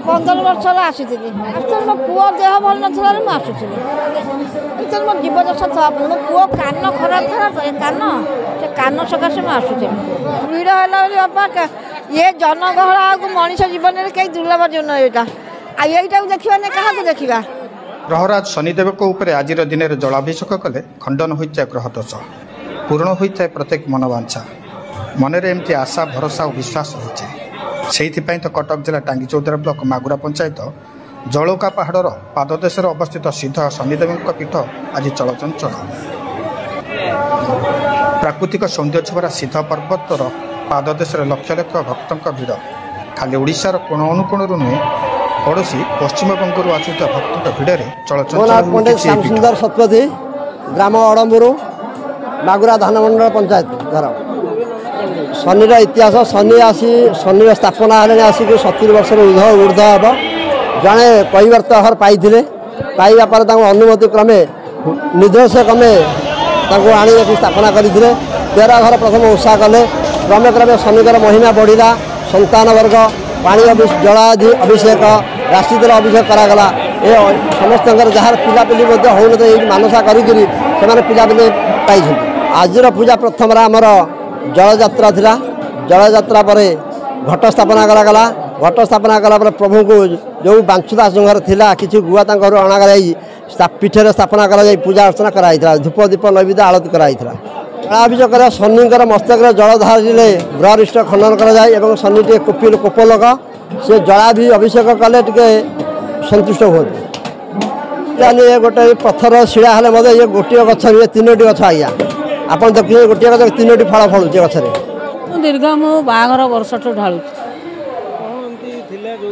15 ବର୍ଷ ହେଲା ଆସିଥିଲି। ମୋ ପୁଅ ଦେହ ଭଲ ନଥିଲା ମୁଁ ଆସୁଥିଲି। ମୋ ଜୀବଦଶା ମୋ ପୁଅ କାନ ଖରାପ ଥିଲା ତ ସେ କାନ ସକାଶେ ମୁଁ ଆସୁଥିଲି। ଭିଡ଼ ହେଲା ବୋଲି ବାପା ଇଏ ଜନଗହଳ ଆଉ ମଣିଷ ଜୀବନରେ କେହି ଦୁର୍ଲଭ ଜୀବନ ଏଇଟା। ଆଉ ଏଇଟାକୁ ଦେଖିବାନି କାହାକୁ ଦେଖିବା। ଗ୍ରହରାଜ ଶନିଦେବଙ୍କ ଉପରେ ଆଜିର ଦିନରେ ଜଳାଭିଷେକ କଲେ ଖଣ୍ଡନ ହୋଇଯାଏ ଗ୍ରହ ଦୋଷ, ପୂରଣ ହୋଇଥାଏ ପ୍ରତ୍ୟେକ ମନବାଞ୍ଛା। ମନରେ ଏମିତି ଆଶା ଭରସା ଓ ବିଶ୍ୱାସ ରହିଛି। ସେଇଥିପାଇଁ ତ କଟକ ଜିଲ୍ଲା ଟାଙ୍ଗିଚୌଦ୍ୱାର ବ୍ଲକ ମାଗୁରା ପଞ୍ଚାୟତ ଜଳୌକା ପାହାଡ଼ର ପାଦଦେଶରେ ଅବସ୍ଥିତ ସିଦ୍ଧ ଶନିଦେବଙ୍କ ପୀଠ ଆଜି ଚଳଚଞ୍ଚଳ। ପ୍ରାକୃତିକ ସୌନ୍ଦର୍ଯ୍ୟ ଭରା ସିଦ୍ଧ ପର୍ବତର ପାଦଦେଶରେ ଲକ୍ଷ ଲକ୍ଷ ଭକ୍ତଙ୍କ ଭିଡ଼। ଖାଲି ଓଡ଼ିଶାର କୋଣ ଅନୁକୋଣରୁ ନୁହେଁ, ପଡ଼ୋଶୀ ପଶ୍ଚିମବଙ୍ଗରୁ ଆସୁଥିବା ଭକ୍ତଙ୍କ ଭିଡ଼ରେ ଚଳଚଞ୍ଚଳ ସୁନ୍ଦର ଶତପଥୀ, ଗ୍ରାମ ଅଡ଼ମ୍ବୁରୁ, ମାଗୁରା ଧାନମଣ୍ଡଳ ପଞ୍ଚାୟତ ଘର। ଶନିର ଇତିହାସ, ଶନିର ସ୍ଥାପନା ହେଲେଣି ଆସିକି 70 ବର୍ଷର ଉର୍ଦ୍ଧ୍ୱ ହେବ। ଜଣେ କୈବର୍ତ୍ତହର ପାଇଥିଲେ, ପାଇବା ପରେ ତାଙ୍କୁ ଅନୁମତି କ୍ରମେ ନିର୍ଦ୍ଦେଶ କ୍ରମେ ତାଙ୍କୁ ଆଣି ଏଠି ସ୍ଥାପନା କରିଥିଲେ। 13 ଘର ପ୍ରଥମେ ଓଷା କଲେ, କ୍ରମେ କ୍ରମେ ଶନିଙ୍କର ମହିମା ବଢ଼ିଲା। ସନ୍ତାନ ବର୍ଗ, ପାଣି ଜଳାଦି ଅଭିଷେକ, ରାଶିଦର ଅଭିଷେକ କରାଗଲା। ଏ ସମସ୍ତଙ୍କର ଯାହାର ପିଲାପିଲି ମଧ୍ୟ ହେଉନଥିଲା ଏଇ ମାନସା କରିକିରି ସେମାନେ ପିଲାପିଲି ପାଇଛନ୍ତି। ଆଜିର ପୂଜା ପ୍ରଥମରେ ଆମର ଜଳଯାତ୍ରା ଥିଲା। ଜଳଯାତ୍ରା ପରେ ଘଟ ସ୍ଥାପନା କରାଗଲା। ଘଟ ସ୍ଥାପନା କଲା ପରେ ପ୍ରଭୁଙ୍କୁ ଯେଉଁ ବାଞ୍ଚୁଦାସଙ୍କର ଥିଲା କିଛି ଗୁଆ ତାଙ୍କ ଘରୁ ଅଣାଯାଇ ପୀଠରେ ସ୍ଥାପନା କରାଯାଇ ପୂଜା ଅର୍ଚ୍ଚନା କରାଯାଇଥିଲା। ଧୂପ ଦୀପ ନୈବେଦ୍ୟ ଆଳତି କରାଯାଇଥିଲା। ଜଳାଭିଷେକରେ ଶନିଙ୍କର ମସ୍ତକରେ ଜଳ ଧାରିଲେ ଗ୍ରହରିଷ୍ଟ ଖଣ୍ଡନ କରାଯାଏ ଏବଂ ଶନି ଟିକେ କୋପଲୋକ, ସେ ଜଳାଭି ଅଭିଷେକ କଲେ ଟିକେ ସନ୍ତୁଷ୍ଟ ହୁଅନ୍ତି। ଏ ଗୋଟେ ପଥର ଶିଳା ହେଲେ ମଧ୍ୟ ଇଏ ଗୋଟିଏ ଗଛ ରୁହେ 3ଟି ଗଛ। ଆଜ୍ଞା ଆପଣ ଦେଖିବେ ଗୋଟିଏ ଗଛ 3ଟି ଫଳ ଫଳୁଛି ଗଛରେ। ଦୀର୍ଘ ମୁଁ ବାହାଘର ବର୍ଷଠୁ ଢାଳୁଛି।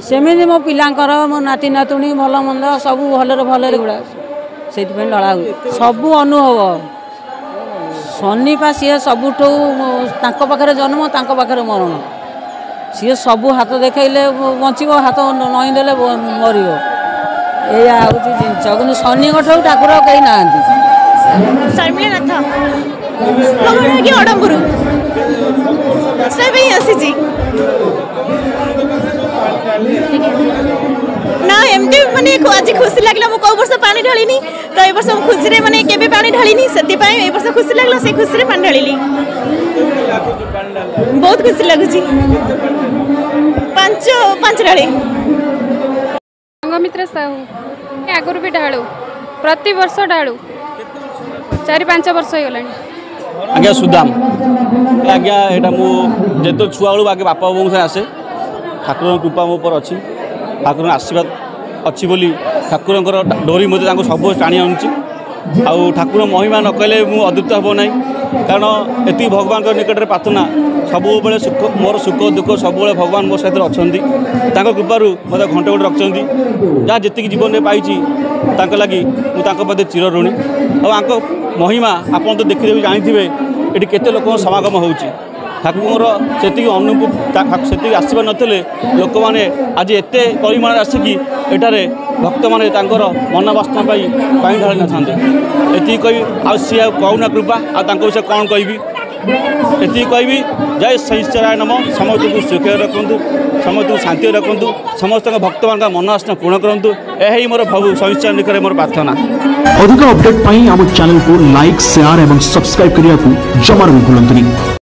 ସେମିତି ମୋ ପିଲାଙ୍କର, ମୋ ନାତି ନାତୁଣୀ ଭଲ ମନ୍ଦ ସବୁ ଭଲରେ ଗୁଡ଼ା ସେଇଥିପାଇଁ ଢଳା ହୁଏ। ସବୁ ଅନୁଭବ ଶନି ପା ସିଏ ସବୁଠୁ, ତାଙ୍କ ପାଖରେ ଜନ୍ମ ତାଙ୍କ ପାଖରେ ମରଣ। ସିଏ ସବୁ ହାତ ଦେଖାଇଲେ ବଞ୍ଚିବ, ହାତ ନଇଁ ଦେଲେ ମରିବ। ଏଇଆ ହେଉଛି ଜିନିଷ। କିନ୍ତୁ ଶନିଙ୍କ ଠାରୁ ଠାକୁର କେହି ନାହାନ୍ତି। ଶର୍ମିଳାନାଥ ଅଡ଼ମ୍ବୁରୁ ଆସିଛି ନା ଏମିତି ମାନେ ଆଜି ଖୁସି ଲାଗିଲା। ମୁଁ କୋଉ ବର୍ଷ ପାଣି ଢାଳିନି ତ ଏ ବର୍ଷ ମୁଁ ଖୁସିରେ ମାନେ କେବେ ପାଣି ଢାଳିନି, ସେଥିପାଇଁ ଏ ବର୍ଷ ଖୁସି ଲାଗିଲା। ସେ ଖୁସିରେ ପାଣି ଢାଳିଲି। ବହୁତ ଖୁସି ଲାଗୁଛି। 5 ଢାଳି। ସଂଘମିତ୍ରା ସାହୁ ଆଗରୁ ବି ଢାଳୁ, ପ୍ରତିବର୍ଷ ଢାଳୁ, 4-5 ବର୍ଷ ହେଇଗଲାଣି। ଆଜ୍ଞା ସୁଦାମ ଆଜ୍ଞା, ଏଇଟା ମୁଁ ଯେତେ ଛୁଆବେଳୁ ଆଗେ ବାପା ବୋଉଙ୍କ ସାଙ୍ଗେ ଆସେ। ଠାକୁରଙ୍କ କୃପା ମୋ ଉପରେ ଅଛି, ଠାକୁରଙ୍କ ଆଶୀର୍ବାଦ ଅଛି ବୋଲି ଠାକୁରଙ୍କର ଡୋରି ମଧ୍ୟ ତାଙ୍କୁ ସବୁ ଟାଣି ଆଣୁଛି। ଆଉ ଠାକୁର ମହିମା ନ କହିଲେ ମୁଁ ଅଦୃପ୍ତ ହେବ ନାହିଁ। କାରଣ ଏତିକି ଭଗବାନଙ୍କ ନିକଟରେ ପ୍ରାର୍ଥନା, ସବୁବେଳେ ମୋର ସୁଖ ଦୁଃଖ ସବୁବେଳେ ଭଗବାନ ମୋ ସାଥିରେ ଅଛନ୍ତି। ତାଙ୍କ କୃପାରୁ ମୋତେ ଘଣ୍ଟେ ଗୋଟେ ରଖିଛନ୍ତି। ଯାହା ଯେତିକି ଜୀବନରେ ପାଇଛି ତାଙ୍କ ଲାଗି ମୁଁ ତାଙ୍କ ପ୍ରତି ଚିରଋଣୀ। ଆଉ ତାଙ୍କ ମହିମା ଆପଣ ତ ଦେଖିଦେବି ଜାଣିଥିବେ ଏଠି କେତେ ଲୋକଙ୍କ ସମାଗମ ହେଉଛି। ଠାକୁରଙ୍କର ସେତିକି ସେତିକି ଆସିବା ନଥିଲେ ଲୋକମାନେ ଆଜି ଏତେ ପରିମାଣରେ ଆସିକି ଏଠାରେ ଭକ୍ତମାନେ ତାଙ୍କର ମନବାସନା ପାଇଁ ପାଣି ଢାଳି ନଥାନ୍ତେ। ଏତିକି କହିବି। ଆଉ ସିଏ ଆଉ କହୁନା କୃପା, ଆଉ ତାଙ୍କ ବିଷୟରେ କ'ଣ କହିବି? ଏତିକି କହିବି, ଜୟ ଶନିଶ୍ଚରାୟ ନମଃ। ସମସ୍ତଙ୍କୁ ସୁଖରେ ରଖନ୍ତୁ, ସମସ୍ତଙ୍କୁ ଶାନ୍ତିରେ ରଖନ୍ତୁ, ସମସ୍ତଙ୍କ ଭକ୍ତମାନଙ୍କ ମନବାସନା ପୂର୍ଣ୍ଣ କରନ୍ତୁ। ଏହା ହିଁ ମୋର ପ୍ରଭୁ ଶନିଶ୍ଚର ନିକଟରେ ମୋର ପ୍ରାର୍ଥନା। ଅଧିକ ଅପଡେଟ୍ ପାଇଁ ଆମ ଚ୍ୟାନେଲକୁ ଲାଇକ୍, ସେୟାର ଏବଂ ସବସ୍କ୍ରାଇବ୍ କରିବାକୁ ଜମାରୁ ଭୁଲନ୍ତୁନି।